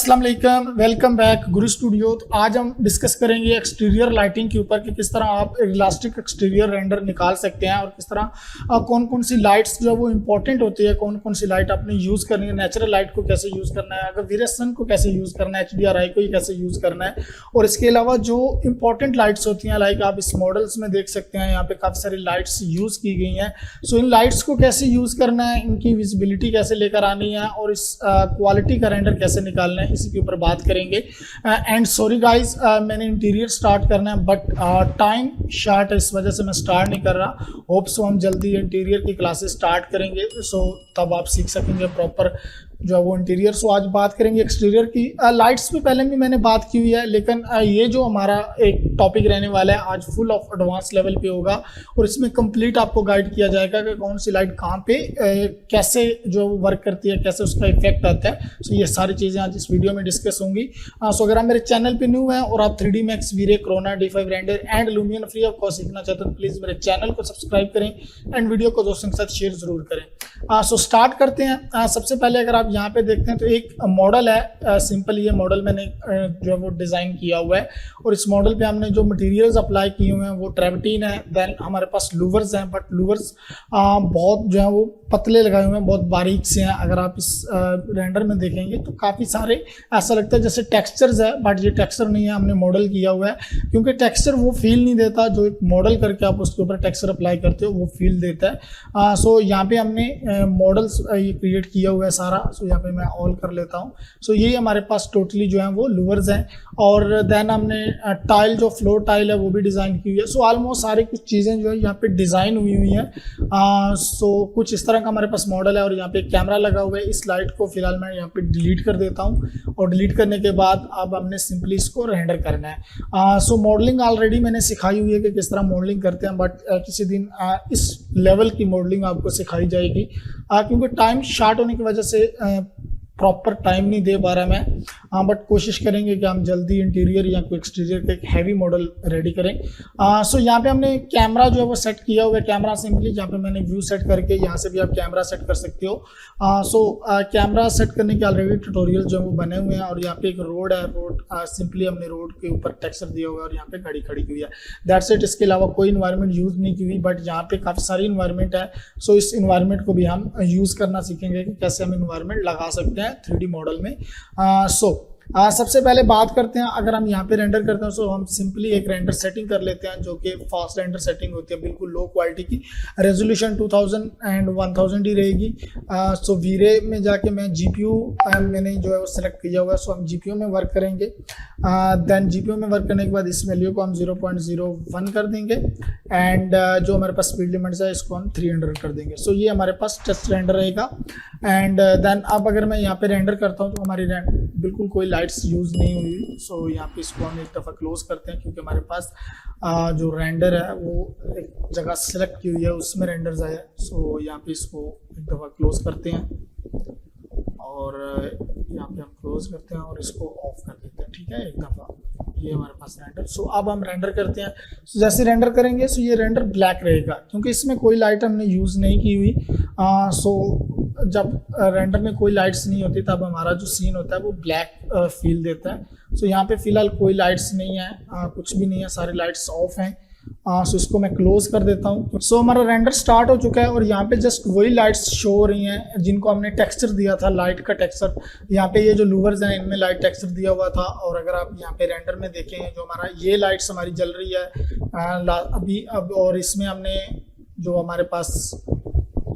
अस्सलाम वालेकुम, welcome back गुरु studio. तो आज हम डिस्कस करेंगे एक्सटीरियर लाइटिंग के ऊपर कि किस तरह आप इलास्टिक एक्सटीरियर रेंडर निकाल सकते हैं और किस तरह कौन कौन सी लाइट्स जो है वो इंपॉर्टेंट होती है, कौन कौन सी लाइट आपने यूज़ करनी है, नेचुरल लाइट को कैसे यूज़ करना है, अगर वीरेसन को कैसे यूज़ करना है, HDRI को कैसे यूज़ करना है। और इसके अलावा जो इंपॉर्टेंट लाइट्स होती हैं, लाइक आप इस मॉडल्स में देख सकते हैं यहाँ पे काफ़ी सारी लाइट्स यूज़ की गई हैं। सो इन लाइट्स को कैसे यूज़ करना है, इनकी विजिबिलिटी कैसे लेकर आनी है और इस क्वालिटी का रेंडर कैसे निकालना है, इसी के ऊपर बात करेंगे। एंड सॉरी गाइस, मैंने इंटीरियर स्टार्ट करना है बट टाइम शार्ट है, इस वजह से मैं स्टार्ट नहीं कर रहा। होप सो हम जल्दी इंटीरियर की क्लासेस स्टार्ट करेंगे, सो तब आप सीख सकेंगे प्रॉपर जो है वो इंटीरियर। सो आज बात करेंगे एक्सटीरियर की। लाइट्स पे पहले भी मैंने बात की हुई है, लेकिन ये जो हमारा एक टॉपिक रहने वाला है आज फुल ऑफ एडवांस लेवल पे होगा और इसमें कंप्लीट आपको गाइड किया जाएगा कि कौन सी लाइट कहाँ पे कैसे जो वर्क करती है, कैसे उसका इफेक्ट आता है। सो ये सारी चीज़ें आज इस वीडियो में डिस्कस होंगी। सो अगर आप मेरे चैनल पर न्यू हैं और आप 3D Max, V-Ray, Corona, D5 render and Lumion free of cost सीखना चाहते हैं तो प्लीज़ मेरे चैनल को सब्सक्राइब करें एंड वीडियो को दोस्तों के साथ शेयर जरूर करें। सो स्टार्ट करते हैं। सबसे पहले अगर आप यहाँ पे देखते हैं तो एक मॉडल है, सिंपल ये मॉडल मैंने जो है वो डिज़ाइन किया हुआ है और इस मॉडल पे हमने जो मटेरियल्स अप्लाई किए हुए हैं वो ट्रेवटीन है। देन हमारे पास लूवर्स हैं, बट लूवर्स बहुत जो है वो पतले लगाए हुए हैं, बहुत बारीक से हैं। अगर आप इस रेंडर में देखेंगे तो काफ़ी सारे ऐसा लगता है जैसे टेक्सचर्स है, बट ये टेक्सचर नहीं है, हमने मॉडल किया हुआ है क्योंकि टेक्सचर वो फील नहीं देता जो एक मॉडल करके आप उसके ऊपर टेक्सचर अप्लाई करते हो वो फील देता है। सो यहाँ पे हमने मॉडल्स ये क्रिएट किया हुआ है सारा। सो यहाँ पे मैं ऑल कर लेता हूँ। सो ये हमारे पास टोटली जो है वो लूवर्स हैं और देन हमने टाइल जो फ्लोर टाइल है वो भी डिज़ाइन की हुई है। सो ऑलमोस्ट सारी कुछ चीज़ें जो है यहाँ पे डिज़ाइन हुई हुई हैं। सो कुछ इस तरह का हमारे पास मॉडल है और यहाँ पे कैमरा लगा हुआ है। इस लाइट को फिलहाल मैं यहाँ पे डिलीट कर देता हूँ और डिलीट करने के बाद अब हमने सिंपली इसको रेंडर करना है। सो मॉडलिंग ऑलरेडी मैंने सिखाई हुई है कि किस तरह मॉडलिंग करते हैं, बट किसी दिन इस लेवल की मॉडलिंग आपको सिखाई जाएगी क्योंकि टाइम शार्ट होने की वजह से प्रॉपर टाइम नहीं दे पा रहा मैं, बट कोशिश करेंगे कि हम जल्दी इंटीरियर या कोई एक्सटीरियर का एक हैवी मॉडल रेडी करें। सो यहाँ पे हमने कैमरा जो है वो सेट किया हुआ है। कैमरा सिंपली यहाँ पे मैंने व्यू सेट करके यहाँ से भी आप कैमरा सेट कर सकते हो। सो कैमरा सेट करने के ऑलरेडी ट्यूटोरियल जो है वो बने हुए हैं और यहाँ पे एक रोड है। रोड सिंपली हमने रोड के ऊपर टेक्सचर दिया हुआ है और यहाँ पे गाड़ी खड़ी हुई है, दैट्स इट। इसके अलावा कोई इन्वायरमेंट यूज़ नहीं की हुई, बट यहाँ पे काफ़ी सारी इन्वायरमेंट है। सो इस इन्वायरमेंट को भी हम यूज़ करना सीखेंगे कि कैसे हम इन्वायरमेंट लगा सकते हैं 3D मॉडल में। सबसे पहले बात करते हैं, अगर हम यहाँ पे रेंडर करते हैं तो हम सिंपली एक रेंडर सेटिंग कर लेते हैं जो कि फास्ट रेंडर सेटिंग होती है, बिल्कुल लो क्वालिटी की। रेजोल्यूशन 2000 एंड 1000 ही रहेगी। सो वीरे में जाके मैं GPU मैंने जो है वो सिलेक्ट किया हुआ है। सो हम GPU में वर्क करेंगे। देन GPU में वर्क करने के बाद इस वैल्यू को हम 0.01 कर देंगे एंड जो हमारे पास स्पीड लिमिट्स है इसको हम 300 कर देंगे। सो ये हमारे पास टेस्ट रेंडर रहेगा। एंड देन अब अगर मैं यहाँ पे रेंडर करता हूँ तो हमारी बिल्कुल कोई लाइट्स यूज़ नहीं हुई। सो यहाँ पे इसको हम एक दफ़ा क्लोज करते हैं क्योंकि हमारे पास जो रेंडर है वो एक जगह सेलेक्ट की हुई है उसमें रेंडर्स आया। सो यहाँ पे इसको एक दफ़ा क्लोज करते हैं और यहाँ पे हम क्लोज करते हैं और इसको ऑफ कर देते हैं, ठीक है, एक दफ़ा। ये हमारे पास रेंडर। सो अब हम रेंडर करते हैं। सो जैसे रेंडर करेंगे सो ये रेंडर ब्लैक रहेगा क्योंकि इसमें कोई लाइट हमने यूज़ नहीं की हुई। सो जब रेंडर में कोई लाइट्स नहीं होती तब हमारा जो सीन होता है वो ब्लैक फील देता है। सो यहाँ पे फिलहाल कोई लाइट्स नहीं है, कुछ भी नहीं है, सारी लाइट्स ऑफ हैं। सो इसको मैं क्लोज कर देता हूँ। सो हमारा रेंडर स्टार्ट हो चुका है और यहाँ पे जस्ट वही लाइट्स शो हो रही हैं जिनको हमने टेक्सचर दिया था, लाइट का टेक्सचर। यहाँ पे ये जो लूवर्स हैं इनमें लाइट टेक्सचर दिया हुआ था और अगर आप यहाँ पे रेंडर में देखें जो हमारा ये लाइट्स हमारी जल रही है अभी अब, और इसमें हमने जो हमारे पास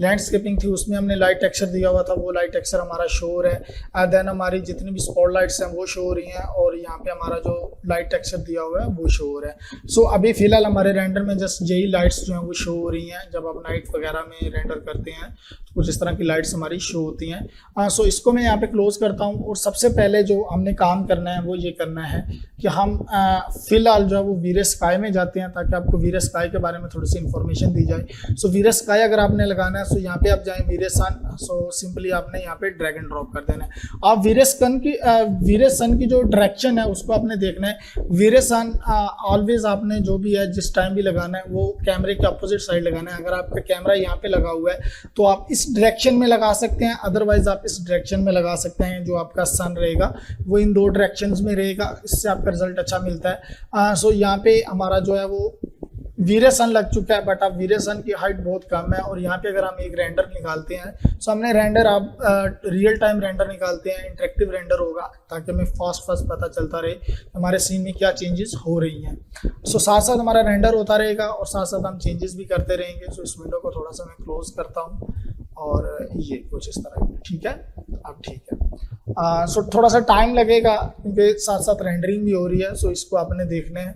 लैंडस्केपिंग थी उसमें हमने लाइट टेक्सचर दिया हुआ था, वो लाइट टेक्सचर हमारा शो हो रहा है। देन हमारी जितनी भी स्पॉट लाइट्स हैं वो शो हो रही हैं और यहाँ पे हमारा जो लाइट टेक्सचर दिया हुआ है वो शो हो रहा है। सो अभी फिलहाल हमारे रेंडर में जस्ट यही लाइट्स जो हैं वो शो हो रही हैं। जब आप नाइट वगैरह में रेंडर करते हैं तो कुछ इस तरह की लाइट्स हमारी शो होती हैं। सो इसको मैं यहाँ पे क्लोज करता हूँ और सबसे पहले जो हमने काम करना है वो ये करना है कि हम फिलहाल जो है वो वीरे स्काई में जाते हैं ताकि आपको वीरे स्काई के बारे में थोड़ी सी इन्फॉर्मेशन दी जाए। सो वीरे स्काई अगर आपने लगाना है सो यहाँ पे आप जाएँ वीरे सन, सो सिंपली आपने यहाँ पे ड्रैग एंड ड्रॉप कर देना है। आप वीरे सन की जो डायरेक्शन है उसको आपने देखना है। वीरे सन ऑलवेज आपने जो भी है जिस टाइम भी लगाना है वो कैमरे के अपोजिट साइड लगाना है। अगर आपका कैमरा यहाँ पे लगा हुआ है तो आप इस डायरेक्शन में लगा सकते हैं, अदरवाइज आप इस डायरेक्शन में लगा सकते हैं। जो आपका सन रहेगा वो इन दो डायरेक्शंस में रहेगा, इससे आपका रिजल्ट अच्छा मिलता है। सो यहाँ पे हमारा जो है वो वीरे सन लग चुका है, बट अब वीरे सन की हाइट बहुत कम है। और यहाँ पे अगर हम एक रेंडर निकालते हैं सो हमने रेंडर आप रियल टाइम रेंडर निकालते हैं, इंटरेक्टिव रेंडर होगा ताकि हमें फास्ट पता चलता रहे हमारे सीन में क्या चेंजेस हो रही हैं। सो साथ साथ हमारा रेंडर होता रहेगा और साथ साथ हम चेंजेस भी करते रहेंगे। सो इस विंडो को थोड़ा सा मैं क्लोज करता हूँ और ये कुछ इस तरह, ठीक है, अब ठीक है। सो थोड़ा सा टाइम लगेगा क्योंकि साथ साथ रेंडरिंग भी हो रही है, सो इसको आपने देखना है।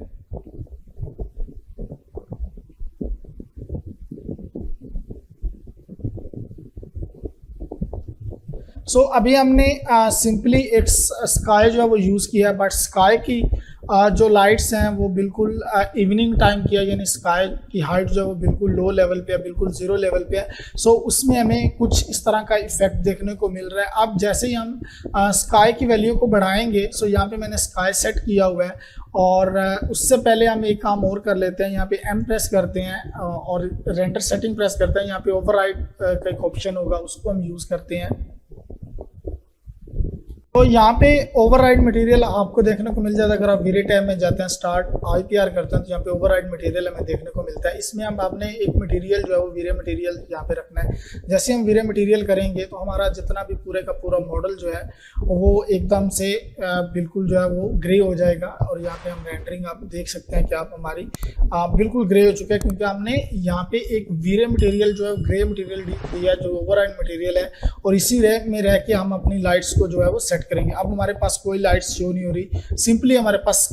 सो अभी हमने सिंपली एक स्काई जो है वो यूज़ किया है, बट स्काई की जो लाइट्स हैं वो बिल्कुल इवनिंग टाइम किया, यानी स्काई की हाइट जो है वो बिल्कुल लो लेवल पे है, बिल्कुल ज़ीरो लेवल पे है। सो उसमें हमें कुछ इस तरह का इफेक्ट देखने को मिल रहा है। अब जैसे ही हम स्काई की वैल्यू को बढ़ाएंगे, सो यहाँ पे मैंने स्काई सेट किया हुआ है और उससे पहले हम एक काम और कर लेते हैं। यहाँ पे M प्रेस करते हैं और रेंडर सेटिंग प्रेस करते हैं। यहाँ पे ओवरराइड का एक ऑप्शन होगा, उसको हम यूज़ करते हैं। तो यहाँ पे ओवरराइड मटेरियल आपको देखने को मिल जाता है। अगर आप वीरे टैब में जाते हैं, स्टार्ट IPR करते हैं, तो यहाँ पे ओवरराइड मटेरियल हमें देखने को मिलता है। इसमें हम आपने एक मटेरियल जो है वो वीरे मटेरियल यहाँ पे रखना है। जैसे हम वीरे मटेरियल करेंगे तो हमारा जितना भी पूरे का पूरा मॉडल जो है वो एकदम से बिल्कुल जो है वो ग्रे हो जाएगा। और यहाँ पे हम रेंडरिंग आप देख सकते हैं कि आप हमारी बिल्कुल ग्रे हो चुका है, क्योंकि हमने यहाँ पे एक वीरे मटेरियल जो है ग्रे मटेरियल दिया जो ओवरराइड मटेरियल है, और इसी रे में रह के हम अपनी लाइट्स को जो है वो सेट करेंगे। अब हमारे पास कोई लाइट्स शो नहीं हो रही, सिंपली हमारे पास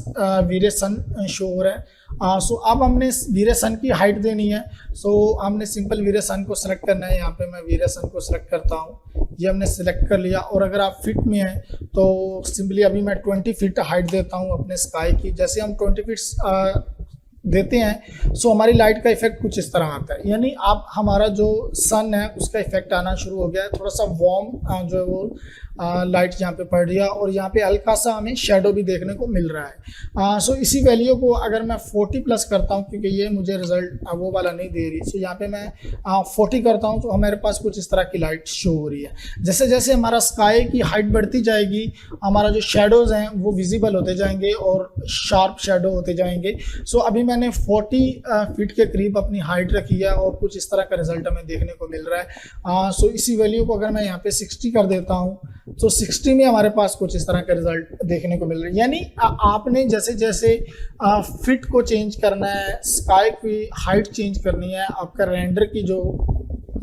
वीरे सन शो हो रहा है। सो अब हमने वीरे सन की हाइट देनी है। सो हमने सिंपल वीरे सन को सिलेक्ट करना है। यहाँ पे मैं वीरे सन को सिलेक्ट करता हूँ, ये हमने सिलेक्ट कर लिया। और अगर आप फिट में हैं तो सिंपली अभी मैं 20 फीट हाइट देता हूँ अपने स्काई की। जैसे हम 20 फीट देते हैं सो हमारी लाइट का इफेक्ट कुछ इस तरह आता है, यानी आप हमारा जो सन है उसका इफेक्ट आना शुरू हो गया है। थोड़ा सा वार्म जो है वो लाइट यहाँ पे पड़ रही है और यहाँ पे हल्का सा हमें शेडो भी देखने को मिल रहा है। सो इसी वैल्यू को अगर मैं 40 प्लस करता हूँ, क्योंकि ये मुझे रिजल्ट वो वाला नहीं दे रही, सो यहाँ पे मैं 40 करता हूँ तो हमारे पास कुछ इस तरह की लाइट शो हो रही है। जैसे जैसे हमारा स्काई की हाइट बढ़ती जाएगी हमारा जो शेडोज़ हैं वो विजिबल होते जाएंगे और शार्प शेडो होते जाएंगे। सो अभी मैंने 40 फीट के करीब अपनी हाइट रखी है और कुछ इस तरह का रिजल्ट हमें देखने को मिल रहा है। सो इसी वैल्यू को अगर मैं यहाँ पे 60 कर देता हूँ तो 60 में हमारे पास कुछ इस तरह का रिजल्ट देखने को मिल रहा है। यानी आपने जैसे जैसे फिट को चेंज करना है, स्काई की हाइट चेंज करनी है, आपका रेंडर की जो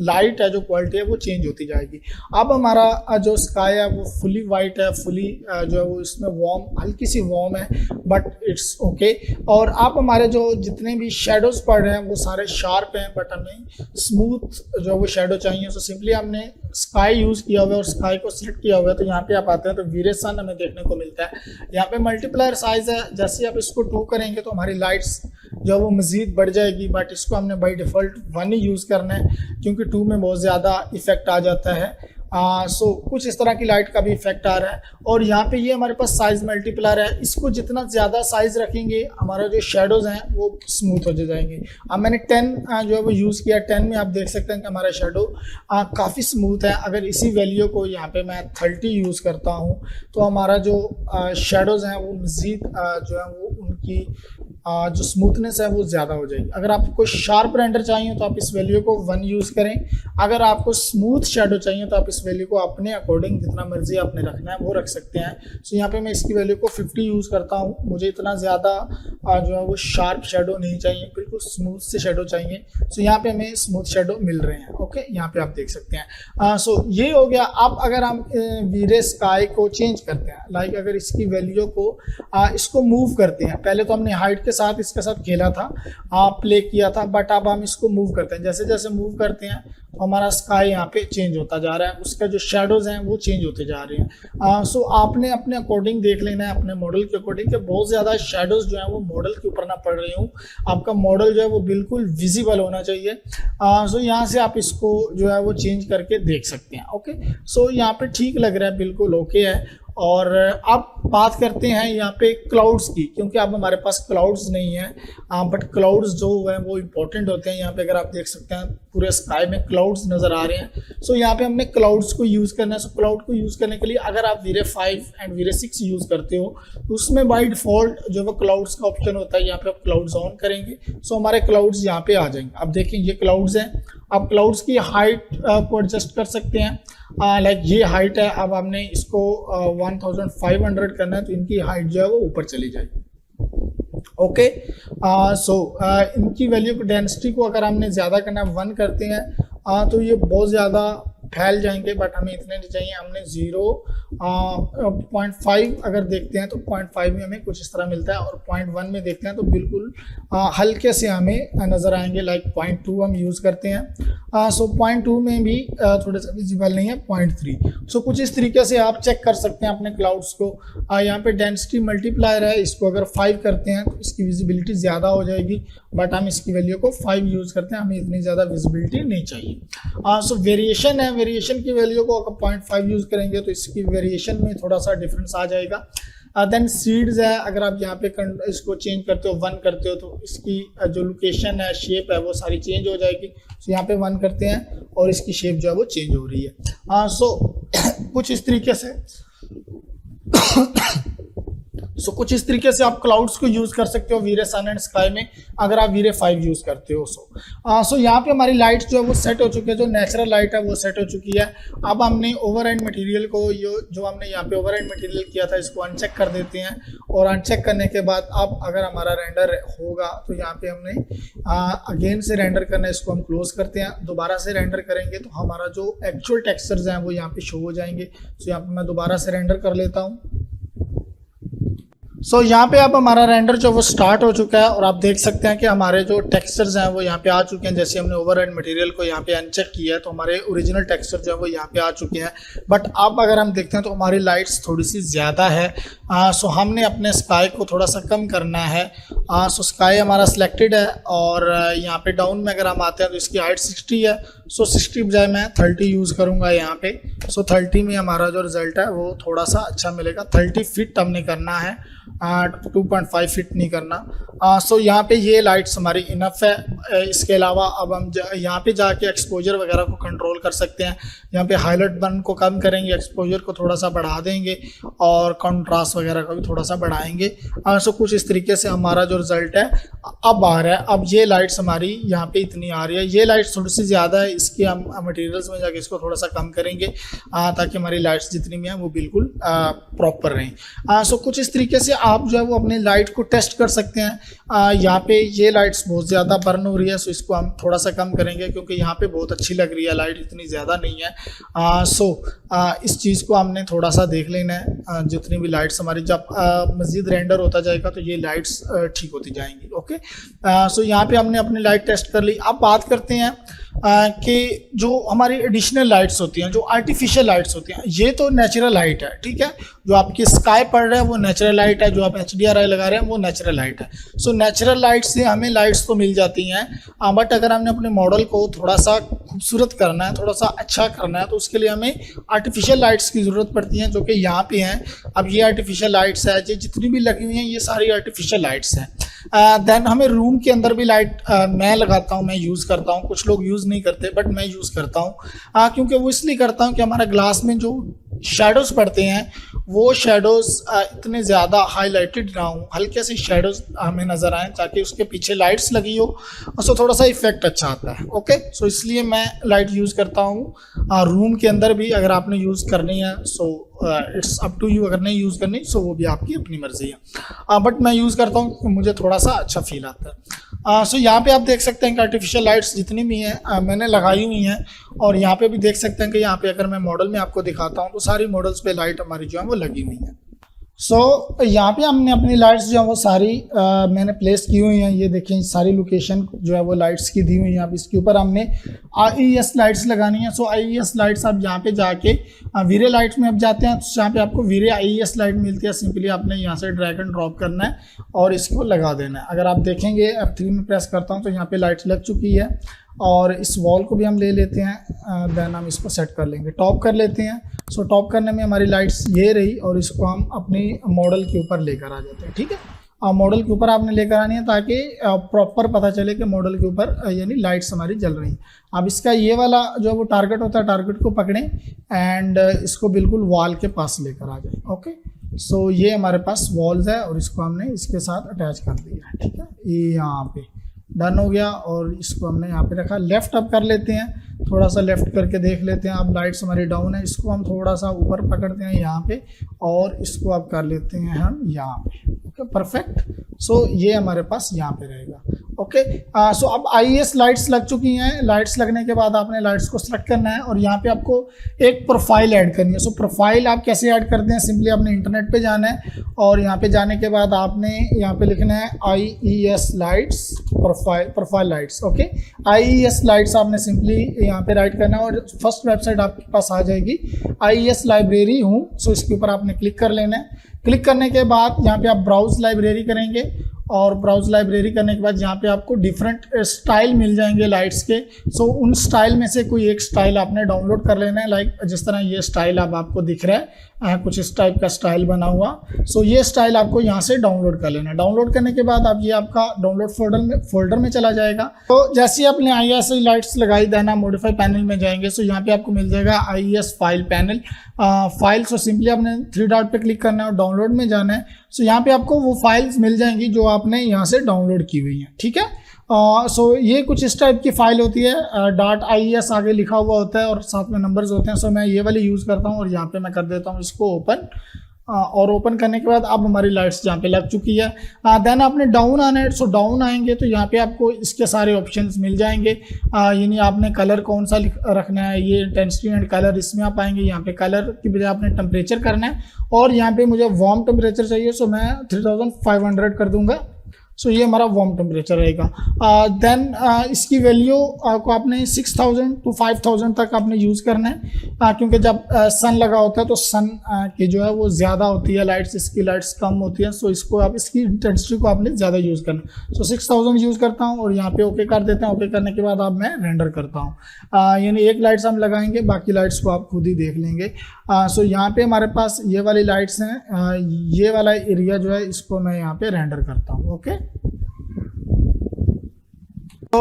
लाइट है, जो क्वालिटी है वो चेंज होती जाएगी। अब हमारा जो स्काई है वो फुली वाइट है, फुली जो है वो इसमें वार्म, हल्की सी वार्म है, बट इट्स ओके। और आप हमारे जो जितने भी शेडोज पड़ रहे हैं वो सारे शार्प हैं, बट हमें स्मूथ जो है वो शेडो चाहिए। तो सिंपली हमने स्काई यूज़ किया हुआ है और स्काई को सिलेक्ट किया हुआ है। तो यहाँ पे आप आते हैं तो वीरे सन हमें देखने को मिलता है। यहाँ पे मल्टीप्लायर साइज है, जैसे आप इसको 2 करेंगे तो हमारी लाइट्स जो वो मज़ीद बढ़ जाएगी, बट इसको हमने बाई डिफ़ॉल्ट 1 ही यूज़ करना है क्योंकि 2 में बहुत ज़्यादा इफेक्ट आ जाता है। सो कुछ इस तरह की लाइट का भी इफेक्ट आ रहा है। और यहाँ पे ये हमारे पास साइज मल्टीप्लायर है, इसको जितना ज़्यादा साइज रखेंगे हमारा जो शेडोज़ हैं वो स्मूथ हो जाएंगे। अब मैंने 10 जो है वो यूज़ किया, 10 में आप देख सकते हैं कि हमारा शेडो काफ़ी स्मूथ है। अगर इसी वैल्यू को यहाँ पे मैं 30 यूज़ करता हूँ तो हमारा जो शेडोज़ हैं वो मज़ीद जो है वो उनकी जो स्मूथनेस है वो ज़्यादा हो जाएगी। अगर आपको शार्प रेंडर चाहिए तो आप इस वैल्यू को 1 यूज़ करें। अगर आपको स्मूथ शेडो चाहिए तो आप इस वैल्यू को अपने अकॉर्डिंग जितना मर्जी आपने रखना है वो रख सकते हैं। सो यहाँ पे मैं इसकी वैल्यू को 50 यूज़ करता हूँ। मुझे इतना ज़्यादा जो है वो शार्प शेडो नहीं चाहिए, बिल्कुल स्मूथ से शेडो चाहिए। सो यहाँ पे हमें स्मूथ शेडो मिल रहे हैं। ओके, यहाँ पे आप देख सकते हैं। सो ये हो गया। अब अगर हम वीरे स्काई को चेंज करते हैं, लाइक अगर इसकी वैल्यू को इसको मूव करते हैं, पहले तो हमने हाइट के साथ इसके साथ खेला था, प्ले किया था, बट अब हम इसको मूव करते हैं। जैसे जैसे मूव करते हैं तो हमारा स्काई यहाँ पे चेंज होता जा रहा है, उसका जो शेडोज़ हैं वो चेंज होते जा रहे हैं। सो आपने अपने अकॉर्डिंग देख लेना है, अपने मॉडल के अकॉर्डिंग, कि बहुत ज़्यादा शेडोज़ जो है वो मॉडल के ऊपर ना पड़ रही हूँ। आपका मॉडल जो है वो बिल्कुल विजिबल होना चाहिए। सो यहाँ से आप इसको जो है वो चेंज करके देख सकते हैं। ओके, सो यहाँ पे ठीक लग रहा है, बिल्कुल ओके है। और अब बात करते हैं यहाँ पे क्लाउड्स की, क्योंकि अब हमारे पास क्लाउड्स नहीं है, बट क्लाउड्स जो है वो इम्पोर्टेंट होते हैं। यहाँ पे अगर आप देख सकते हैं पूरे स्काई में क्लाउड्स नज़र आ रहे हैं। सो यहाँ पे हमने क्लाउड्स को यूज़ करना है। सो क्लाउड को यूज़ करने के लिए अगर आप वीरे 5 एंड वीरे 6 यूज़ करते हो तो उसमें बाय डिफ़ॉल्ट जो वो क्लाउड्स का ऑप्शन होता है, यहाँ पे आप क्लाउड्स ऑन करेंगे सो हमारे क्लाउड्स यहाँ पे आ जाएंगे। अब देखें ये क्लाउड्स हैं। आप क्लाउड्स की हाइट को एडजस्ट कर सकते हैं। लाइक ये हाइट है, अब हमने इसको 1500 करना है तो इनकी हाइट जो है वो ऊपर चली जाएगी। ओके, सो इनकी वैल्यू को, डेंसिटी को अगर हमने ज़्यादा करना है 1 करते हैं तो ये बहुत ज़्यादा फैल जाएंगे, बट हमें इतने नहीं चाहिए। हमने 0.5 अगर देखते हैं तो 0.5 में हमें कुछ इस तरह मिलता है, और 0.1 में देखते हैं तो बिल्कुल हल्के से हमें नज़र आएंगे। लाइक 0.2 हम यूज़ करते हैं। सो 0.2 में भी थोड़ा सा विजिबल नहीं है। 0.3 सो कुछ इस तरीके से आप चेक कर सकते हैं अपने क्लाउड्स को। यहाँ पे डेंसिटी मल्टीप्लायर है, इसको अगर 5 करते हैं तो इसकी विजिबिलिटी ज़्यादा हो जाएगी, बट हम इसकी वैल्यू को 5 यूज़ करते हैं, हमें इतनी ज़्यादा विजिबिलिटी नहीं चाहिए। सो वेरिएशन है, वेरिएशन की वैल्यू को अगर 0.5 यूज़ करेंगे तो इसकी वेरिएशन में थोड़ा सा डिफरेंस आ जाएगा। देन सीड्स है, अगर आप यहाँ पे इसको चेंज करते हो 1 करते हो तो इसकी जो लोकेशन है, शेप है, वो सारी चेंज हो जाएगी। सो यहाँ पे 1 करते हैं और इसकी शेप जो है वो चेंज हो रही है। सो कुछ इस तरीके से कुछ इस तरीके से आप क्लाउड्स को यूज़ कर सकते हो वीरे सन एंड स्काई में, अगर आप वीरे 5 यूज़ करते हो। सो यहाँ पे हमारी लाइट्स जो है वो सेट हो चुकी है, जो नेचुरल लाइट है वो सेट हो चुकी है। अब हमने ओवरहेड मटेरियल को, जो हमने यहाँ पे ओवरहेड मटेरियल किया था, इसको अनचेक कर देते हैं। और अनचेक करने के बाद अब अगर हमारा रेंडर होगा तो यहाँ पे हमने अगेन से रेंडर करना है, इसको हम क्लोज करते हैं। दोबारा से रेंडर करेंगे तो हमारा जो एक्चुअल टेक्सचर्स हैं वो यहाँ पे शो हो जाएंगे। सो यहाँ पे मैं दोबारा से रेंडर कर लेता हूँ। सो यहाँ पे अब हमारा रेंडर जो वो स्टार्ट हो चुका है, और आप देख सकते हैं कि हमारे जो टेक्सचर्स हैं वो यहाँ पे आ चुके हैं। जैसे हमने ओवरहेड मटेरियल को यहाँ पे अनचेक किया है तो हमारे ओरिजिनल टेक्सचर जो है वो यहाँ पे आ चुके हैं। बट अब अगर हम देखते हैं तो हमारी लाइट्स थोड़ी सी ज़्यादा है। सो हमने अपने स्काई को थोड़ा सा कम करना है। सो स्काई हमारा सिलेक्टेड है, और यहाँ पे डाउन में अगर हम आते हैं तो इसकी हाइट 60 है। सो 60 बजाय मैं 30 यूज़ करूँगा यहाँ पे। सो 30 में हमारा जो रिज़ल्ट है वो थोड़ा सा अच्छा मिलेगा। 30 फीट हमने करना है, 2.5 फीट नहीं करना। सो यहाँ पे ये लाइट्स हमारी इनफ है। इसके अलावा अब हम यहाँ पे जाके एक्सपोजर वगैरह को कंट्रोल कर सकते हैं। यहाँ पे हाईलाइट बर्न को कम करेंगे, एक्सपोजर को थोड़ा सा बढ़ा देंगे, और कंट्रास्ट वगैरह को भी थोड़ा सा बढ़ाएंगे। सो कुछ इस तरीके से हमारा जो रिज़ल्ट है अब आ रहा है। अब ये लाइट्स हमारी यहाँ पे इतनी आ रही है, ये लाइट्स थोड़ी सी ज़्यादा है, इसके हम मटेरियल्स में जाके इसको थोड़ा सा कम करेंगे ताकि हमारी लाइट्स जितनी भी हैं वो बिल्कुल प्रॉपर रहें। सो कुछ इस तरीके से आप जो है वो अपने लाइट को टेस्ट कर सकते हैं। यहाँ पे ये लाइट्स बहुत ज़्यादा बर्न हो रही है, सो इसको हम थोड़ा सा कम करेंगे, क्योंकि यहाँ पे बहुत अच्छी लग रही है लाइट, इतनी ज़्यादा नहीं है। इस चीज़ को हमने थोड़ा सा देख लेना है। जितनी भी लाइट्स हमारी जब मज़ीद रेंडर होता जाएगा तो ये लाइट्स ठीक होती जाएंगी। ओके, सो यहाँ पे हमने अपनी लाइट टेस्ट कर ली। अब बात करते हैं कि जो हमारी एडिशनल लाइट्स होती हैं, जो आर्टिफिशियल लाइट्स होती हैं, ये तो नेचुरल लाइट है, ठीक है। जो आपकी स्काई पड़ रहा है वो नेचुरल लाइट है, जो आप HDRI लगा रहे हैं वो नेचुरल लाइट है। सो नेचुरल लाइट से हमें लाइट्स तो मिल जाती हैं, बट अगर हमने अपने मॉडल को थोड़ा सा खूबसूरत करना है, थोड़ा सा अच्छा करना है, तो उसके लिए हमें आर्टिफिशियल लाइट्स की ज़रूरत पड़ती हैं, जो कि यहाँ पे हैं। अब ये आर्टिफिशियल लाइट्स है, ये जितनी भी लगी हुई हैं ये सारी आर्टिफिशियल लाइट्स हैं। देन हमें रूम के अंदर भी लाइट मैं लगाता हूँ, मैं यूज़ करता हूँ। कुछ लोग यूज़ नहीं करते, बट मैं यूज़ करता हूँ, क्योंकि वो इसलिए करता हूँ कि हमारा ग्लास में जो शेडोज़ पड़ते हैं वो शेडोज़ इतने ज़्यादा हाईलाइटेड ना हो, हल्के से शेडोज़ हमें नज़र आएँ, ताकि उसके पीछे लाइट्स लगी हो, सो थोड़ा सा इफेक्ट अच्छा आता है। ओके, सो इसलिए मैं लाइट यूज़ करता हूँ रूम के अंदर भी। अगर आपने यूज़ करनी है so it's up to you, अगर नहीं यूज़ करनी सो वो भी आपकी अपनी मर्ज़ी है, बट मैं यूज़ करता हूँ, मुझे थोड़ा सा अच्छा फील आता है। सो यहाँ पे आप देख सकते हैं कि आर्टिफिशियल लाइट्स जितनी भी हैं मैंने लगाई हुई हैं, और यहाँ पे भी देख सकते हैं कि यहाँ पे अगर मैं मॉडल में आपको दिखाता हूँ तो सारी मॉडल्स पे लाइट हमारी जो है वो लगी हुई है। सो यहाँ पे हमने अपनी लाइट्स जो है वो सारी मैंने प्लेस की हुई हैं। ये देखें सारी लोकेशन जो है वो लाइट्स की दी हुई है। अब इसके ऊपर हमने IES लाइट्स लगानी है। सो IES लाइट्स आप यहाँ पे जाके वीरे लाइट्स में अब जाते हैं, तो जहाँ पे आपको वीरे IES लाइट मिलती है, सिंपली आपने यहाँ से ड्रैग एंड ड्रॉप करना है और इसको लगा देना है। अगर आप देखेंगे F3 में प्रेस करता हूँ तो यहाँ पे लाइट्स लग चुकी है और इस वॉल को भी हम ले लेते हैं, देन हम इसको सेट कर लेंगे, टॉप कर लेते हैं। सो टॉप करने में हमारी लाइट्स ये रही और इसको हम अपनी मॉडल के ऊपर लेकर आ जाते हैं। ठीक है, मॉडल के ऊपर आपने लेकर आनी है ताकि प्रॉपर पता चले कि मॉडल के ऊपर यानी लाइट्स हमारी जल रही हैं। अब इसका ये वाला जो वो टारगेट होता है, टारगेट को पकड़ें एंड इसको बिल्कुल वॉल के पास लेकर आ जाए। ओके, सो ये हमारे पास वॉल्स है और इसको हमने इसके साथ अटैच कर दिया है। ठीक है, ये यहाँ पे डन हो गया और इसको हमने यहाँ पे रखा। लेफ़्ट अब कर लेते हैं, थोड़ा सा लेफ़्ट करके देख लेते हैं। अब लाइट्स हमारी डाउन है, इसको हम थोड़ा सा ऊपर पकड़ते हैं यहाँ पे और इसको अब कर लेते हैं हम यहाँ पे। Okay, perfect. सो ये हमारे पास यहाँ पे रहेगा। ओके, सो अब IES लाइट्स लग चुकी हैं। लाइट्स लगने के बाद आपने लाइट्स को सेलेक्ट करना है और यहाँ पे आपको एक प्रोफाइल ऐड करनी है। सो प्रोफाइल आप कैसे ऐड करते हैं, सिंपली आपने इंटरनेट पे जाना है और यहाँ पे जाने के बाद आपने यहाँ पे लिखना है IES lights profile lights. Okay, IES lights आपने सिंपली यहाँ पे राइट करना है और फर्स्ट वेबसाइट आपके पास आ जाएगी, IES लाइब्रेरी हूँ। सो इसके ऊपर आपने क्लिक कर लेना है। क्लिक करने के बाद यहाँ पे आप ब्राउज लाइब्रेरी करेंगे और ब्राउज लाइब्रेरी करने के बाद यहाँ पे आपको डिफरेंट स्टाइल मिल जाएंगे लाइट्स के। सो उन स्टाइल में से कोई एक स्टाइल आपने डाउनलोड कर लेना है। लाइक जिस तरह ये स्टाइल अब आपको दिख रहा है, कुछ इस टाइप का स्टाइल बना हुआ। सो ये स्टाइल आपको यहाँ से डाउनलोड कर लेना है। डाउनलोड करने के बाद अब ये आपका डाउनलोड फोल्डर में चला जाएगा। तो जैसे ही आपने IES लाइट्स लगाई देना, मॉडिफाई पैनल में जाएंगे। सो यहाँ पे आपको मिल जाएगा IES file panel file. So simply आपने 3 डॉट पे क्लिक करना है और डाउनलोड में जाना है। सो यहाँ पे आपको वो फाइल्स मिल जाएंगी जो आपने यहाँ से डाउनलोड की हुई हैं। ठीक है, सो ये कुछ इस टाइप की फाइल होती है, .IES आगे लिखा हुआ होता है और साथ में नंबर्स होते हैं। सो मैं ये वाली यूज़ करता हूँ और यहाँ पे मैं कर देता हूँ इसको ओपन और ओपन करने के बाद अब हमारी लाइट्स यहाँ पे लग चुकी है। देन आपने डाउन आना है। सो डाउन आएंगे तो यहाँ पे आपको इसके सारे ऑप्शंस मिल जाएंगे, यानी आपने कलर कौन सा रखना है, ये इंटेंसिटी एंड कलर, इसमें आप आएंगे। यहाँ पे कलर की बजाय आपने टेम्परेचर करना है और यहाँ पे मुझे वार्म टेम्परेचर चाहिए, सो मैं 3500 कर दूंगा। सो ये हमारा वार्म टेम्परेचर रहेगा। देन इसकी वैल्यू को आपने 6000 to 5000 तक आपने यूज़ करना है, क्योंकि जब सन लगा होता है तो सन की जो है वो ज़्यादा होती है लाइट्स, इसकी लाइट्स कम होती हैं। सो इसको आप इसकी इंटेंसिटी को आपने ज़्यादा यूज़ करना है। सो 6000 यूज़ करता हूँ और यहाँ पे ओके कर देते हैं। ओके करने के बाद अब मैं रेंडर करता हूँ, यानी एक लाइट्स हम लगाएंगे, बाकी लाइट्स को आप खुद ही देख लेंगे। सो यहाँ पे हमारे पास ये वाली लाइट्स हैं, ये वाला एरिया जो है इसको मैं यहाँ पे रेंडर करता हूँ। ओके, तो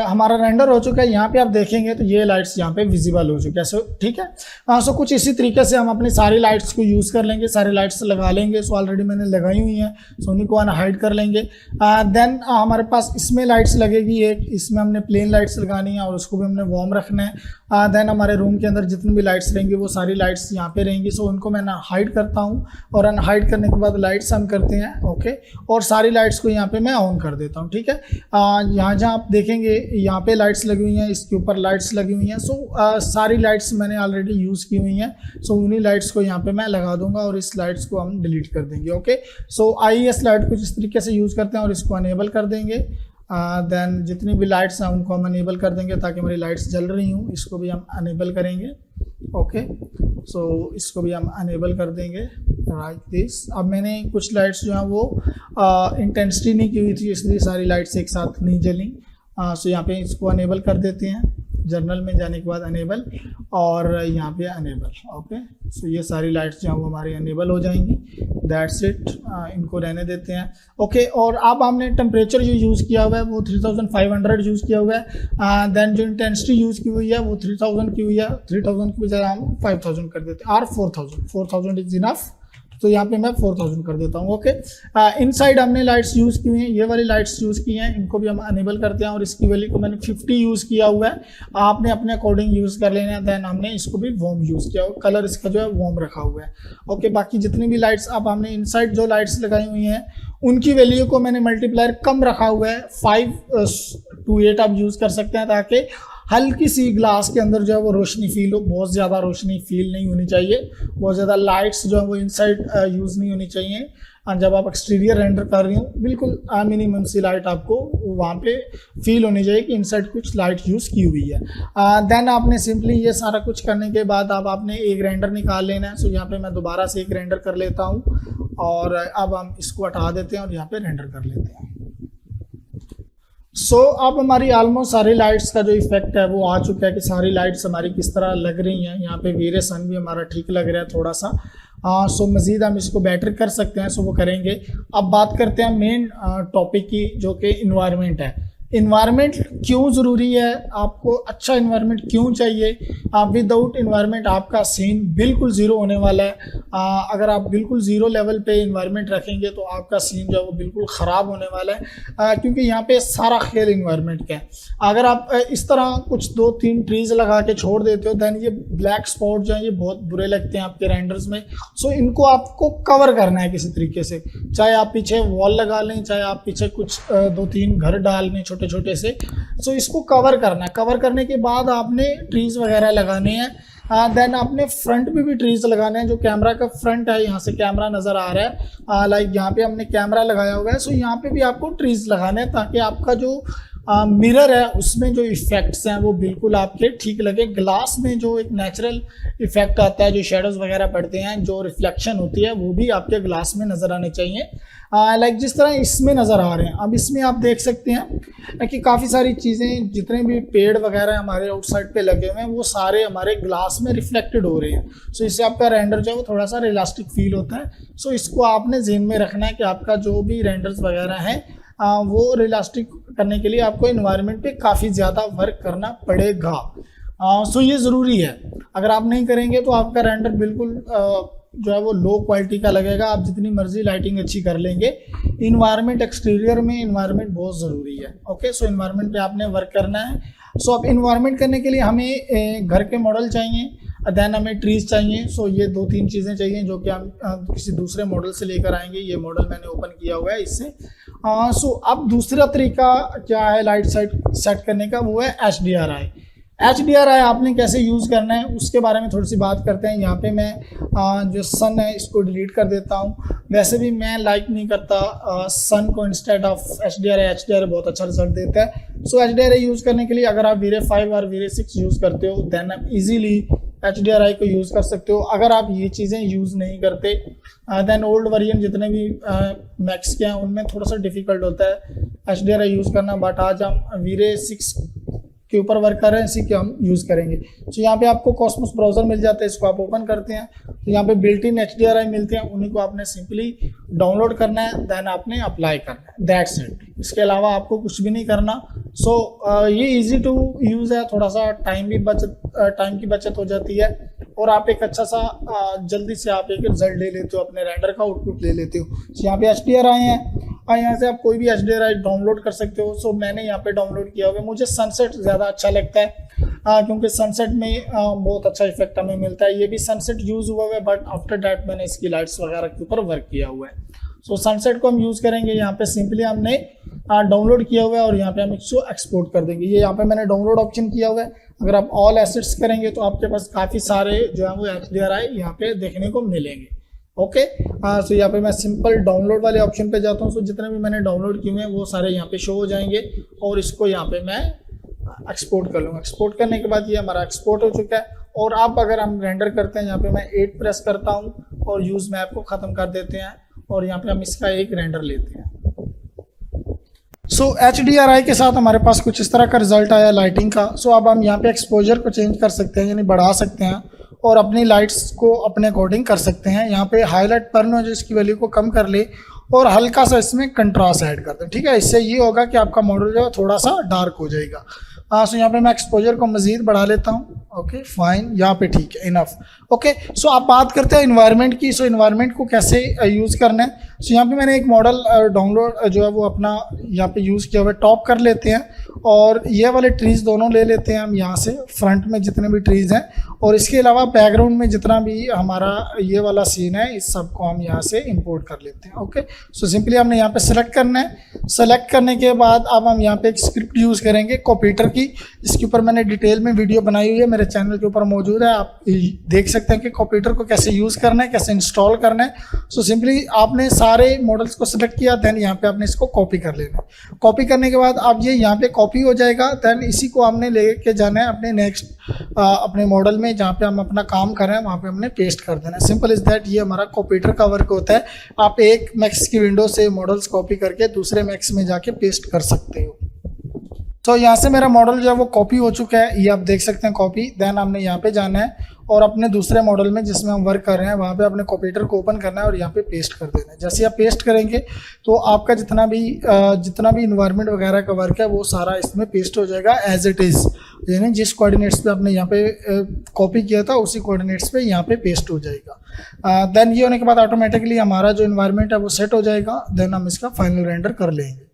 हमारा रेंडर हो चुका है। यहाँ पे आप देखेंगे तो ये लाइट्स यहाँ पे विजिबल हो चुके हैं। सो ठीक है, सो कुछ इसी तरीके से हम अपनी सारी लाइट्स को यूज़ कर लेंगे, सारी लाइट्स लगा लेंगे। सो ऑलरेडी मैंने लगाई हुई हैं, सो उन्हीं को अनहाइड कर लेंगे। देन हमारे पास इसमें लाइट्स लगेगी एक, इसमें हमने प्लेन लाइट्स लगानी है और उसको भी हमने वार्म रखना है। देन हमारे रूम के अंदर जितनी भी लाइट्स रहेंगी वो सारी लाइट्स यहाँ पे रहेंगी। सो उनको मैं हाइड करता हूँ और अनहाइड करने के बाद लाइट्स ऑन करते हैं। ओके, और सारी लाइट्स को यहाँ पे मैं ऑन कर देता हूँ। ठीक है, यहाँ जहाँ आप देखेंगे यहाँ पे लाइट्स लगी हुई हैं, इसके ऊपर लाइट्स लगी हुई हैं। सो सारी लाइट्स मैंने ऑलरेडी यूज़ की हुई हैं। सो उन्हीं लाइट्स को यहाँ पे मैं लगा दूंगा और इस लाइट्स को हम डिलीट कर देंगे। ओके, सो IES लाइट को जिस तरीके से यूज़ करते हैं और इसको अनेबल कर देंगे। देन जितनी भी लाइट्स हैं उनको हम अनेबल कर देंगे ताकि हमारी लाइट्स जल रही हूँ, इसको भी हम अनेबल करेंगे। ओके, सो इसको भी हम अनेबल कर देंगे लाइक दिस। अब मैंने कुछ लाइट्स जो हैं वो इंटेंसिटी नहीं की हुई थी, इसलिए सारी लाइट्स एक साथ नहीं जली। सो यहाँ पे इसको अनेबल कर देते हैं, जर्नल में जाने के बाद अनेबल और यहाँ पे अनेबल। ओके, सो ये सारी लाइट्स जो हैं वो हमारी अनेबल हो जाएंगी। दैट्स इट, इनको रहने देते हैं। ओके, और अब हमने टेम्परेचर जो यूज़ किया हुआ है वो 3500 यूज़ किया हुआ है। देन जो इंटेंसिटी यूज़ की हुई है वो 3000 की हुई है। 3000 की बजाय हम 5000 कर देते हैं और 4000 इज इनफ। तो यहाँ पे मैं 4000 कर देता हूँ। ओके, इनसाइड हमने लाइट्स यूज़ की हुई हैं, ये वाली लाइट्स यूज़ की हैं, इनको भी हम अनेबल करते हैं और इसकी वैल्यू को मैंने 50 यूज़ किया हुआ है। आपने अपने अकॉर्डिंग यूज़ कर लेना है। देन हमने इसको भी वार्म यूज़ किया हुआ, कलर इसका जो है वार्म रखा हुआ है। ओके, बाकी जितनी भी लाइट्स अब हमने इनसाइड जो लाइट्स लगाई हुई हैं उनकी वैल्यू को मैंने मल्टीप्लायर कम रखा हुआ है, 5 to 8 आप यूज़ कर सकते हैं ताकि हल्की सी ग्लास के अंदर जो है वो रोशनी फील हो, बहुत ज़्यादा रोशनी फील नहीं होनी चाहिए, बहुत ज़्यादा लाइट्स जो है वो इनसाइड यूज़ नहीं होनी चाहिए। जब आप एक्सटीरियर रेंडर कर रही हो बिल्कुल मिनिमम सी लाइट आपको वहाँ पे फील होनी चाहिए कि इनसाइड कुछ लाइट यूज़ की हुई है। देन आपने सिंपली ये सारा कुछ करने के बाद अब आपने एक रेंडर निकाल लेना है। सो यहाँ पे मैं दोबारा से एक रेंडर कर लेता हूँ और अब हम इसको हटा देते हैं और यहाँ पे रेंडर कर लेते हैं। सो अब हमारी ऑलमोस्ट सारी लाइट्स का जो इफेक्ट है वो आ चुका है कि सारी लाइट्स हमारी किस तरह लग रही हैं। यहाँ पे वेरिएशन भी हमारा ठीक लग रहा है थोड़ा सा। सो मज़ीद हम इसको बेटर कर सकते हैं, सो वो करेंगे। अब बात करते हैं मेन टॉपिक की, जो कि इन्वायरमेंट है। इन्वायरमेंट क्यों ज़रूरी है, आपको अच्छा इन्वायरमेंट क्यों चाहिए। विदाउट इन्वायरमेंट आपका सीन बिल्कुल ज़ीरो होने वाला है। अगर आप बिल्कुल ज़ीरो लेवल पे इन्वायरमेंट रखेंगे तो आपका सीन जो है वो बिल्कुल ख़राब होने वाला है, क्योंकि यहाँ पे सारा खेल इन्वायरमेंट का है। अगर आप इस तरह कुछ 2-3 ट्रीज़ लगा के छोड़ देते हो देन ये ब्लैक स्पॉट जो है ये बहुत बुरे लगते हैं आपके रेंडर्स में। सो इनको आपको कवर करना है किसी तरीके से, चाहे आप पीछे वॉल लगा लें, चाहे आप पीछे कुछ 2-3 घर डाल लें छोटे छोटे से। सो इसको कवर करना है। कवर करने के बाद आपने ट्रीज़ वगैरह लगाने हैं। देन आपने फ्रंट में भी ट्रीज़ लगाने हैं। जो कैमरा का फ्रंट है, यहाँ से कैमरा नज़र आ रहा है, लाइक यहाँ पे हमने कैमरा लगाया हुआ है। सो यहाँ पे भी आपको ट्रीज़ लगाने हैं ताकि आपका जो मिरर है उसमें जो इफ़ेक्ट्स हैं वो बिल्कुल आपके ठीक लगे। ग्लास में जो एक नेचुरल इफ़ेक्ट आता है, जो शेडोज़ वगैरह पड़ते हैं, जो रिफ्लेक्शन होती है, वो भी आपके ग्लास में नज़र आने चाहिए, लाइक जिस तरह इसमें नज़र आ रहे हैं। अब इसमें आप देख सकते हैं कि काफ़ी सारी चीज़ें, जितने भी पेड़ वगैरह हमारे आउटसाइड पे लगे हुए हैं वो सारे हमारे ग्लास में रिफ्लेक्टेड हो रहे हैं। सो इससे आपका रेंडर जो है वो थोड़ा सा रियलिस्टिक फील होता है। सो इसको आपने ज़हन में रखना है कि आपका जो भी रेंडर्स वगैरह हैं वो रियलिस्टिक करने के लिए आपको इन्वायरमेंट पे काफ़ी ज़्यादा वर्क करना पड़ेगा। सो ये ज़रूरी है। अगर आप नहीं करेंगे तो आपका रेंडर बिल्कुल जो है वो लो क्वालिटी का लगेगा। आप जितनी मर्जी लाइटिंग अच्छी कर लेंगे, इन्वायरमेंट एक्सटीरियर में इन्वायरमेंट बहुत ज़रूरी है। ओके, सो इन्वायरमेंट पे आपने वर्क करना है। सो अब इन्वायरमेंट करने के लिए हमें घर के मॉडल चाहिए, देन हमें ट्रीज़ चाहिए। सो ये 2-3 चीज़ें चाहिए जो कि हम किसी दूसरे मॉडल से लेकर आएंगे। ये मॉडल मैंने ओपन किया हुआ है इससे। सो अब दूसरा तरीका क्या है लाइट सेट करने का, वो है HDRI। HDRI आपने कैसे यूज़ करना है उसके बारे में थोड़ी सी बात करते हैं। यहाँ पे मैं जो सन है इसको डिलीट कर देता हूँ। वैसे भी मैं लाइक नहीं करता सन को इंस्टेड ऑफ HDRI। HDRI बहुत अच्छा रिजल्ट देता है। सो HDRI यूज़ करने के लिए अगर आप वीरे 5 और वीरे 6 यूज़ करते हो देन आप इजीली HDRI को यूज़ कर सकते हो। अगर आप ये चीज़ें यूज़ नहीं करते देन ओल्ड वर्जन जितने भी मैक्स के हैं उनमें थोड़ा सा डिफ़िकल्ट होता है HDRI यूज़ करना। बट आज हम वीरे 6 के ऊपर वर्क कर रहे हैं, इसी के हम यूज़ करेंगे। तो यहाँ पे आपको कॉस्मोस ब्राउज़र मिल जाता है, इसको आप ओपन करते हैं तो यहाँ पे बिल्ट इन HDRI मिलते हैं, उन्हीं को आपने सिंपली डाउनलोड करना है, देन आपने अप्लाई करना है, दैट्स इट। इसके अलावा आपको कुछ भी नहीं करना। सो ये इजी टू यूज़ है, थोड़ा सा टाइम की बचत हो जाती है और आप एक अच्छा सा जल्दी से आप एक रिजल्ट ले लेते हो, अपने रेंडर का आउटपुट ले लेते हो। तो यहाँ पे HDRI है और यहाँ से आप कोई भी HDRI डाउनलोड कर सकते हो। सो मैंने यहाँ पे डाउनलोड किया हुआ है। मुझे सनसेट ज़्यादा अच्छा लगता है क्योंकि सनसेट में बहुत अच्छा इफेक्ट हमें मिलता है। ये भी सनसेट यूज़ हुआ हुआ है बट आफ्टर डैट मैंने इसकी लाइट्स वगैरह के ऊपर वर्क किया हुआ है। सो सनसेट को हम यूज़ करेंगे। यहाँ पे सिंपली हमने डाउनलोड किया हुआ है और यहाँ पे हम इसको एक्सपोर्ट कर देंगे। ये यहाँ पे मैंने डाउनलोड ऑप्शन किया हुआ है। अगर आप ऑल एसेट्स करेंगे तो आपके पास काफ़ी सारे जो है वो HDRI यहाँ पे देखने को मिलेंगे। ओके, सो यहाँ पे मैं सिंपल डाउनलोड वाले ऑप्शन पे जाता हूँ। सो जितने भी मैंने डाउनलोड किए हुए हैं वो सारे यहाँ पे शो हो जाएंगे और इसको यहाँ पे मैं एक्सपोर्ट कर लूँगा। एक्सपोर्ट करने के बाद ये हमारा एक्सपोर्ट हो चुका है। और अब अगर हम रेंडर करते हैं, यहाँ पे मैं 8 प्रेस करता हूँ और यूज़ मैप को ख़त्म कर देते हैं और यहाँ पे हम इसका एक रेंडर लेते हैं। सो HDRI के साथ हमारे पास कुछ इस तरह का रिजल्ट आया लाइटिंग का। सो अब हम यहाँ पे एक्सपोजर को चेंज कर सकते हैं, यानी बढ़ा सकते हैं और अपनी लाइट्स को अपने अकॉर्डिंग कर सकते हैं। यहाँ पे हाईलाइट पर जो इसकी वैल्यू को कम कर ले और हल्का सा इसमें कंट्रास्ट ऐड कर दें। ठीक है, इससे ये होगा कि आपका मॉडल जो है थोड़ा सा डार्क हो जाएगा। सो यहाँ पे मैं एक्सपोजर को मज़ीद बढ़ा लेता हूँ। ओके फाइन, यहाँ पे ठीक है, इनफ। ओके, सो आप बात करते हैं इन्वायरमेंट की। सो इन्वायरमेंट को कैसे यूज़ करना है। सो यहाँ पे मैंने एक मॉडल डाउनलोड जो है वो अपना यहाँ पे यूज़ किया हुआ है। टॉप कर लेते हैं और ये वाले ट्रीज़ दोनों ले लेते हैं हम यहाँ से, फ्रंट में जितने भी ट्रीज़ हैं और इसके अलावा बैकग्राउंड में जितना भी हमारा ये वाला सीन है इस सब को हम यहाँ से इंपोर्ट कर लेते हैं। ओके, सो सिंपली हमने यहाँ पे सेलेक्ट करना है। सेलेक्ट करने के बाद अब हम यहाँ पे एक स्क्रिप्ट यूज़ करेंगे कॉपीटर हालांकि इसके ऊपर मैंने डिटेल में वीडियो बनाई हुई है, मेरे चैनल के ऊपर मौजूद है, आप देख सकते हैं कि कंप्यूटर को कैसे यूज़ करना है, कैसे इंस्टॉल करना है। सो सिंपली आपने सारे मॉडल्स को सिलेक्ट किया, देन यहाँ पे आपने इसको कॉपी कर लेना है। कॉपी करने के बाद अब ये यहाँ पे कॉपी हो जाएगा, देन इसी को हमने लेके जाना है अपने नेक्स्ट अपने मॉडल में, जहाँ पे हम अपना काम कर रहे हैं वहाँ पे हमने पेस्ट कर देना है। सिंपल इज दैट, ये हमारा कंप्यूटर का वर्क होता है। आप एक मैक्स की विंडो से मॉडल्स कॉपी करके दूसरे मैक्स में जाके पेस्ट कर सकते हो। तो यहाँ से मेरा मॉडल जो है वो कॉपी हो चुका है, ये आप देख सकते हैं कॉपी। देन हमने यहाँ पे जाना है और अपने दूसरे मॉडल में जिसमें हम वर्क कर रहे हैं वहाँ पे अपने कंप्यूटर को ओपन करना है और यहाँ पे पेस्ट कर देना है। जैसे आप पेस्ट करेंगे तो आपका जितना भी इन्वायरमेंट वगैरह का वर्क है वो सारा इसमें पेस्ट हो जाएगा एज इट इज़, यानी जिस कोऑर्डिनेट्स पे आपने यहाँ पे कॉपी किया था उसी कोऑर्डिनेट्स पे यहाँ पे पेस्ट हो जाएगा। देन ये होने के बाद ऑटोमेटिकली हमारा जो इन्वायरमेंट है वो सेट हो जाएगा। देन हम इसका फाइनल रेंडर कर लेंगे।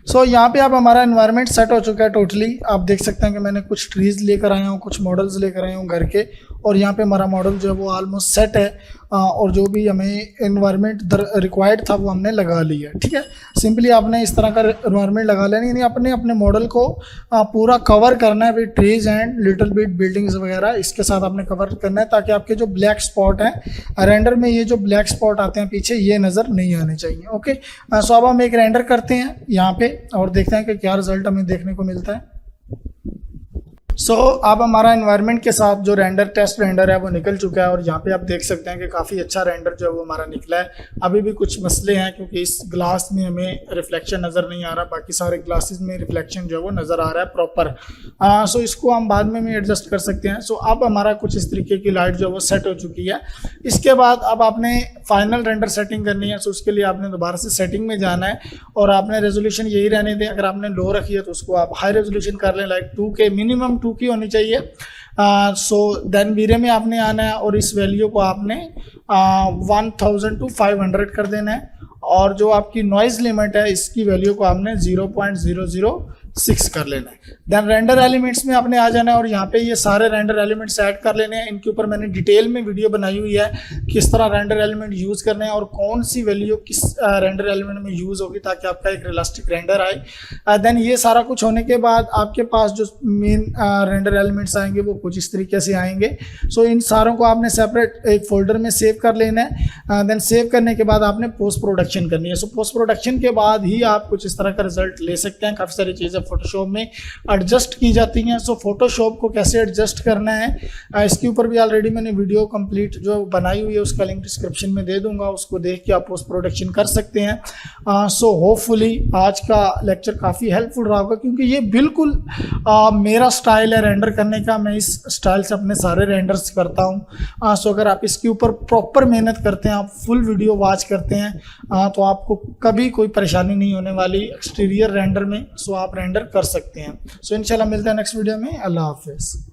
सो यहाँ पे अब हमारा एनवायरनमेंट सेट हो चुका है टोटली। आप देख सकते हैं कि मैंने कुछ ट्रीज़ लेकर आया हूँ, कुछ मॉडल्स लेकर आया हूँ घर के, और यहाँ पे हमारा मॉडल जो है वो ऑलमोस्ट सेट है और जो भी हमें एनवायरनमेंट रिक्वायर्ड था वो हमने लगा लिया। ठीक है, सिंपली आपने इस तरह का एनवायरनमेंट लगा लेना, यानी अपने अपने मॉडल को पूरा कवर करना है with trees and little bit buildings वगैरह, इसके साथ आपने कवर करना है ताकि आपके जो ब्लैक स्पॉट हैं रेंडर में, ये जो ब्लैक स्पॉट आते हैं पीछे, ये नज़र नहीं आने चाहिए। ओके, सो अब हम एक रेंडर करते हैं यहाँ पे और देखते हैं कि क्या रिजल्ट हमें देखने को मिलता है। सो अब हमारा एनवायरनमेंट के साथ जो रेंडर टेस्ट रेंडर है वो निकल चुका है और यहाँ पे आप देख सकते हैं कि काफ़ी अच्छा रेंडर जो है वो हमारा निकला है। अभी भी कुछ मसले हैं क्योंकि इस ग्लास में हमें रिफ्लेक्शन नज़र नहीं आ रहा, बाकी सारे ग्लासेस में रिफ्लेक्शन जो है वो नज़र आ रहा है प्रॉपर। सो इसको हम बाद में भी एडजस्ट कर सकते हैं। सो अब हमारा कुछ इस तरीके की लाइट जो है वो सेट हो चुकी है। इसके बाद अब आपने फाइनल रेंडर सेटिंग करनी है। सो उसके लिए आपने दोबारा से सेटिंग में जाना है और आपने रेजोल्यूशन यही रहने दें। अगर आपने लो रखी है तो उसको आप हाई रेजोल्यूशन कर लें, लाइक 2K, मिनिमम 2K होनी चाहिए। सो देन वीरे में आपने आना है और इस वैल्यू को आपने 1000 to 500 कर देना है और जो आपकी नॉइज़ लिमिट है इसकी वैल्यू को आपने 0.006 कर लेना है। देन रेंडर एलिमेंट्स में आपने आ जाना है और यहाँ पे ये सारे रेंडर एलिमेंट्स ऐड कर लेने हैं। इनके ऊपर मैंने डिटेल में वीडियो बनाई हुई है किस तरह रेंडर एलिमेंट यूज़ करने हैं और कौन सी वैल्यू किस रेंडर एलिमेंट में यूज़ होगी ताकि आपका एक रियलिस्टिक रेंडर आए। देन ये सारा कुछ होने के बाद आपके पास जो मेन रेंडर एलिमेंट्स आएंगे वो कुछ इस तरीके से आएंगे। सो इन सारों को आपने सेपरेट एक फोल्डर में सेव कर लेना है। देन सेव करने के बाद आपने पोस्ट प्रोडक्शन करनी है। सो पोस्ट प्रोडक्शन के बाद ही आप कुछ इस तरह का रिजल्ट ले सकते हैं। काफ़ी सारी चीज़ें फोटोशॉप में एडजस्ट की जाती हैं। सो फोटोशॉप को कैसे एडजस्ट करना है इसके ऊपर भी ऑलरेडी मैंने वीडियो कंप्लीट जो बनाई हुई है उसका लिंक डिस्क्रिप्शन में दे दूंगा, उसको देख के आप पोस्ट प्रोडक्शन कर सकते हैं। सो होपफुली आज का लेक्चर काफ़ी हेल्पफुल रहा होगा क्योंकि ये बिल्कुल मेरा स्टाइल है रेंडर करने का। मैं इस स्टाइल से अपने सारे रेंडर्स करता हूँ। सो अगर आप इसके ऊपर प्रॉपर मेहनत करते हैं, आप फुल वीडियो वॉच करते हैं तो आपको कभी कोई परेशानी नहीं होने वाली एक्सटीरियर रेंडर में। सो आप रेंडर कर सकते हैं। सो इंशाल्लाह मिलते हैं नेक्स्ट वीडियो में। अल्लाह हाफिज़।